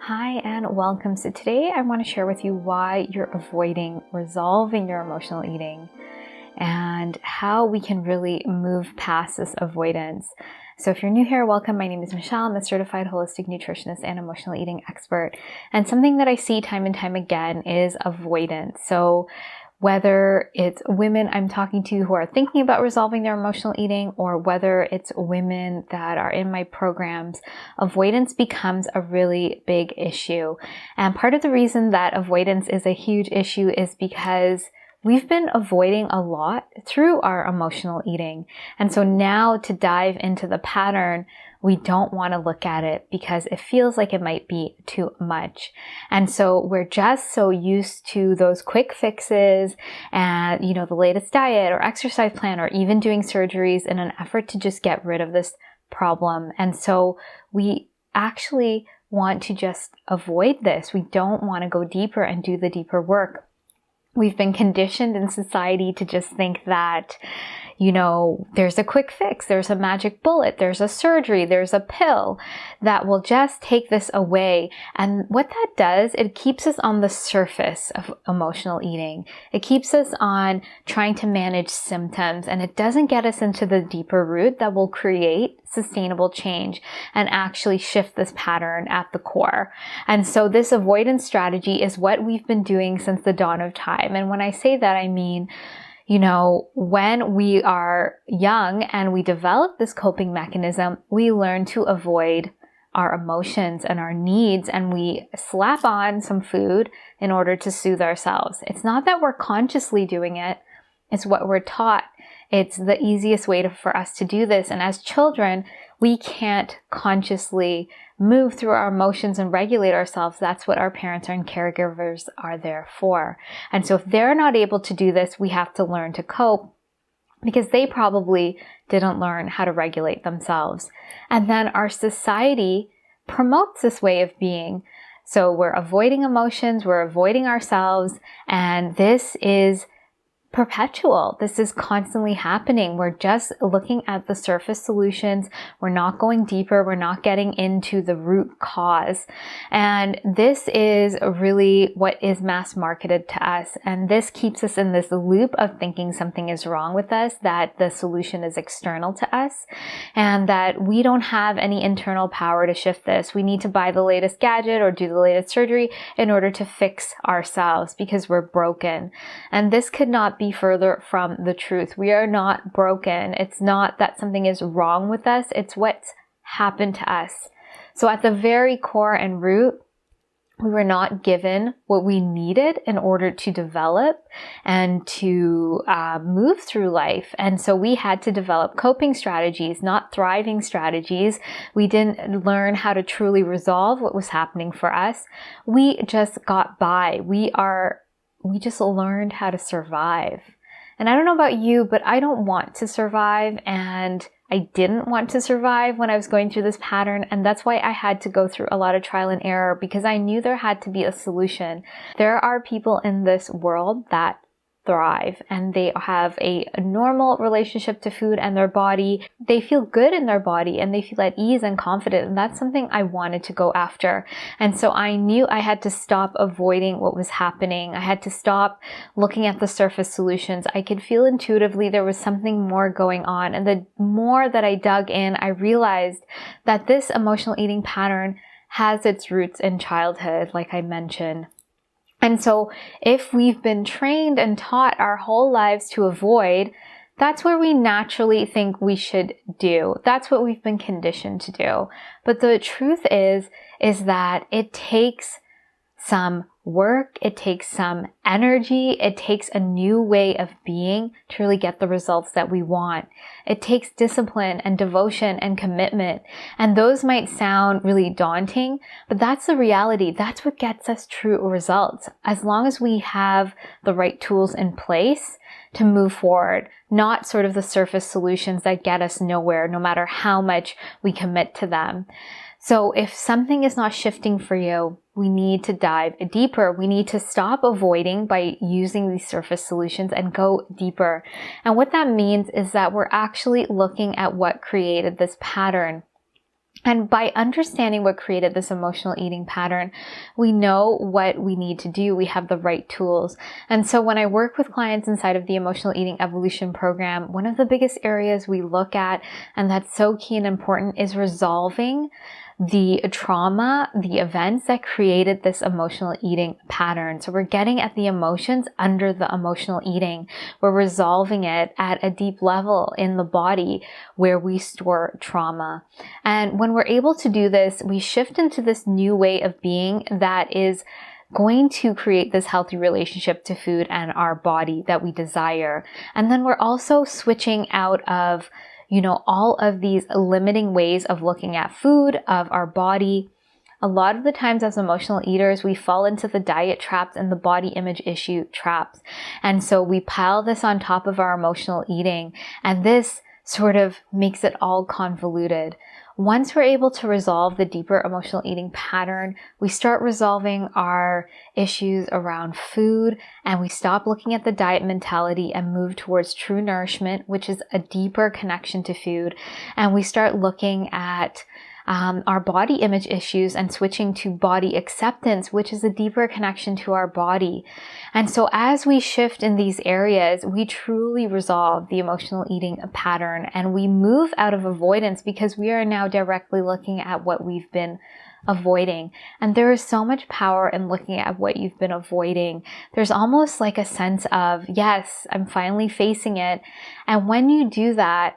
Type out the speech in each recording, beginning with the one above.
Hi and welcome. So today I want to share with you why you're avoiding resolving your emotional eating and how we can really move past this avoidance. So if you're new here, welcome. My name is Michelle. I'm a certified holistic nutritionist and emotional eating expert. And something that I see time and time again is avoidance. So whether it's women I'm talking to who are thinking about resolving their emotional eating, or whether it's women that are in my programs, avoidance becomes a really big issue. And part of the reason that avoidance is a huge issue is because we've been avoiding a lot through our emotional eating. And so now to dive into the pattern, we don't want to look at it because it feels like it might be too much. And so we're just so used to those quick fixes and, the latest diet or exercise plan or even doing surgeries in an effort to just get rid of this problem. And so we actually want to just avoid this. We don't want to go deeper and do the deeper work. We've been conditioned in society to just think that, there's a quick fix, there's a magic bullet, there's a surgery, there's a pill that will just take this away. And what that does, it keeps us on the surface of emotional eating. It keeps us on trying to manage symptoms, and it doesn't get us into the deeper root that will create sustainable change and actually shift this pattern at the core. And so this avoidance strategy is what we've been doing since the dawn of time. And when I say that, I mean, when we are young and we develop this coping mechanism, we learn to avoid our emotions and our needs, and we slap on some food in order to soothe ourselves. It's not that we're consciously doing it. It's what we're taught. It's the easiest way for us to do this. And as children, we can't consciously move through our emotions and regulate ourselves. That's what our parents and caregivers are there for. And so if they're not able to do this, we have to learn to cope because they probably didn't learn how to regulate themselves. And then our society promotes this way of being. So we're avoiding emotions, we're avoiding ourselves, and this is perpetual. This is constantly happening. We're just looking at the surface solutions. We're not going deeper. We're not getting into the root cause. And this is really what is mass marketed to us. And this keeps us in this loop of thinking something is wrong with us, that the solution is external to us, and that we don't have any internal power to shift this. We need to buy the latest gadget or do the latest surgery in order to fix ourselves because we're broken. And this could not be further from the truth. We are not broken. It's not that something is wrong with us. It's what's happened to us. So at the very core and root, we were not given what we needed in order to develop and to move through life. And so we had to develop coping strategies, not thriving strategies. We didn't learn how to truly resolve what was happening for us. We just got by. We just learned how to survive. And I don't know about you, but I don't want to survive, and I didn't want to survive when I was going through this pattern. And that's why I had to go through a lot of trial and error, because I knew there had to be a solution. There are people in this world that thrive and they have a normal relationship to food and their body. They feel good in their body and they feel at ease and confident. And that's something I wanted to go after. And so I knew I had to stop avoiding what was happening. I had to stop looking at the surface solutions. I could feel intuitively there was something more going on. And the more that I dug in, I realized that this emotional eating pattern has its roots in childhood, like I mentioned. And so if we've been trained and taught our whole lives to avoid, that's where we naturally think we should do. That's what we've been conditioned to do. But the truth is that it takes some work, it takes some energy, it takes a new way of being to really get the results that we want. It takes discipline and devotion and commitment. And those might sound really daunting, but that's the reality. That's what gets us true results. As long as we have the right tools in place to move forward, not sort of the surface solutions that get us nowhere, no matter how much we commit to them. So if something is not shifting for you, we need to dive deeper. We need to stop avoiding by using these surface solutions and go deeper. And what that means is that we're actually looking at what created this pattern. And by understanding what created this emotional eating pattern, we know what we need to do. We have the right tools. And so when I work with clients inside of the Emotional Eating Evolution program, one of the biggest areas we look at, and that's so key and important, is resolving the trauma, the events that created this emotional eating pattern. So we're getting at the emotions under the emotional eating. We're resolving it at a deep level in the body where we store trauma. And when we're able to do this, we shift into this new way of being that is going to create this healthy relationship to food and our body that we desire. And then we're also switching out of all of these limiting ways of looking at food, of our body. A lot of the times as emotional eaters, we fall into the diet traps and the body image issue traps. And so we pile this on top of our emotional eating, and this sort of makes it all convoluted. Once we're able to resolve the deeper emotional eating pattern, we start resolving our issues around food, and we stop looking at the diet mentality and move towards true nourishment, which is a deeper connection to food. And we start looking at our body image issues and switching to body acceptance, which is a deeper connection to our body. And so as we shift in these areas, we truly resolve the emotional eating pattern, and we move out of avoidance because we are now directly looking at what we've been avoiding. And there is so much power in looking at what you've been avoiding. There's almost like a sense of, yes, I'm finally facing it. And when you do that,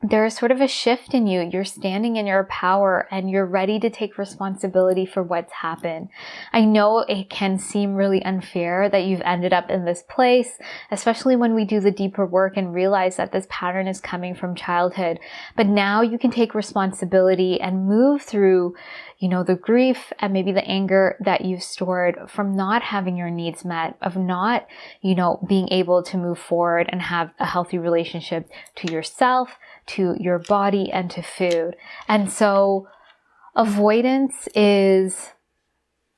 there's sort of a shift in you. You're standing in your power and you're ready to take responsibility for what's happened. I know it can seem really unfair that you've ended up in this place, especially when we do the deeper work and realize that this pattern is coming from childhood. But now you can take responsibility and move through, the grief and maybe the anger that you've stored from not having your needs met, of not, being able to move forward and have a healthy relationship to yourself, to your body, and to food. And so avoidance is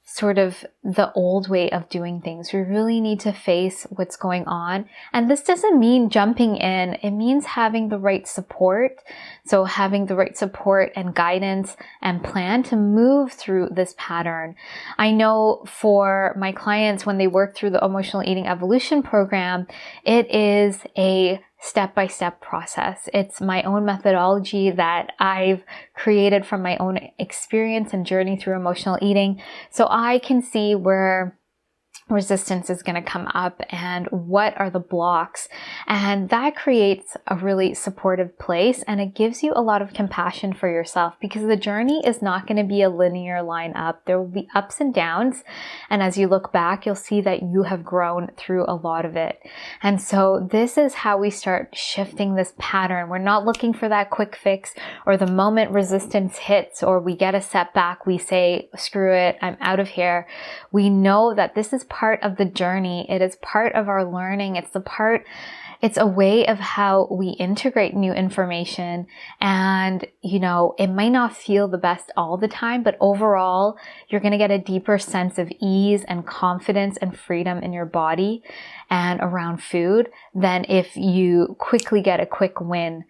sort of the old way of doing things. We really need to face what's going on. And this doesn't mean jumping in. It means having the right support. So having the right support and guidance and plan to move through this pattern. I know for my clients, when they work through the Emotional Eating Evolution program, it is a step-by-step process. It's my own methodology that I've created from my own experience and journey through emotional eating. So I can see where resistance is going to come up and what are the blocks. And that creates a really supportive place, and it gives you a lot of compassion for yourself, because the journey is not going to be a linear line up. There will be ups and downs. And as you look back, you'll see that you have grown through a lot of it. And so this is how we start shifting this pattern. We're not looking for that quick fix, or the moment resistance hits or we get a setback, we say, screw it, I'm out of here. We know that this is part of the journey. It is part of our learning. It's a way of how we integrate new information. And, it might not feel the best all the time, but overall, you're going to get a deeper sense of ease and confidence and freedom in your body and around food than if you quickly get a quick win.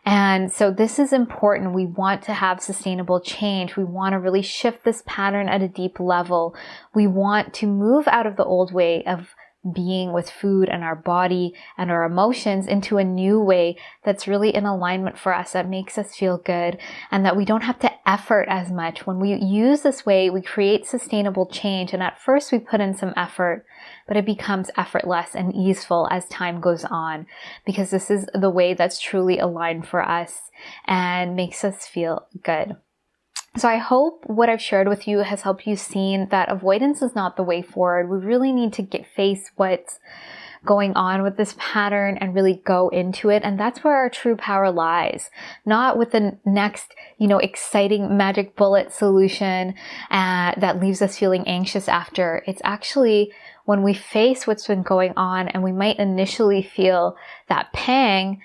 And so this is important. We want to have sustainable change. We want to really shift this pattern at a deep level. We want to move out of the old way of being with food and our body and our emotions into a new way that's really in alignment for us, that makes us feel good, and that we don't have to effort as much. When we use this way, we create sustainable change. And at first we put in some effort, but it becomes effortless and easeful as time goes on, because this is the way that's truly aligned for us and makes us feel good. So I hope what I've shared with you has helped you see that avoidance is not the way forward. We really need to face what's going on with this pattern and really go into it. And that's where our true power lies. Not with the next, exciting magic bullet solution that leaves us feeling anxious after. It's actually when we face what's been going on and we might initially feel that pang,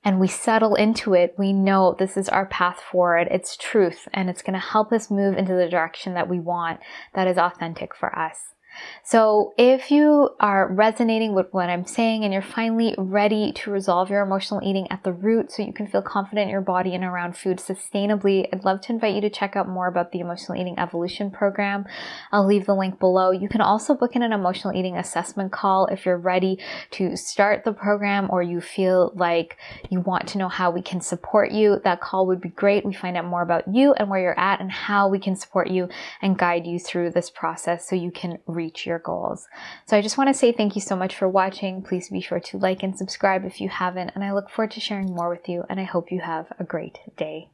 and we settle into it, we know this is our path forward. It's truth, and it's going to help us move into the direction that we want, that is authentic for us. So if you are resonating with what I'm saying and you're finally ready to resolve your emotional eating at the root so you can feel confident in your body and around food sustainably, I'd love to invite you to check out more about the Emotional Eating Evolution program. I'll leave the link below. You can also book in an emotional eating assessment call if you're ready to start the program or you feel like you want to know how we can support you. That call would be great. We find out more about you and where you're at and how we can support you and guide you through this process so you can reach your goals. So I just want to say thank you so much for watching. Please be sure to like and subscribe if you haven't, and I look forward to sharing more with you, and I hope you have a great day.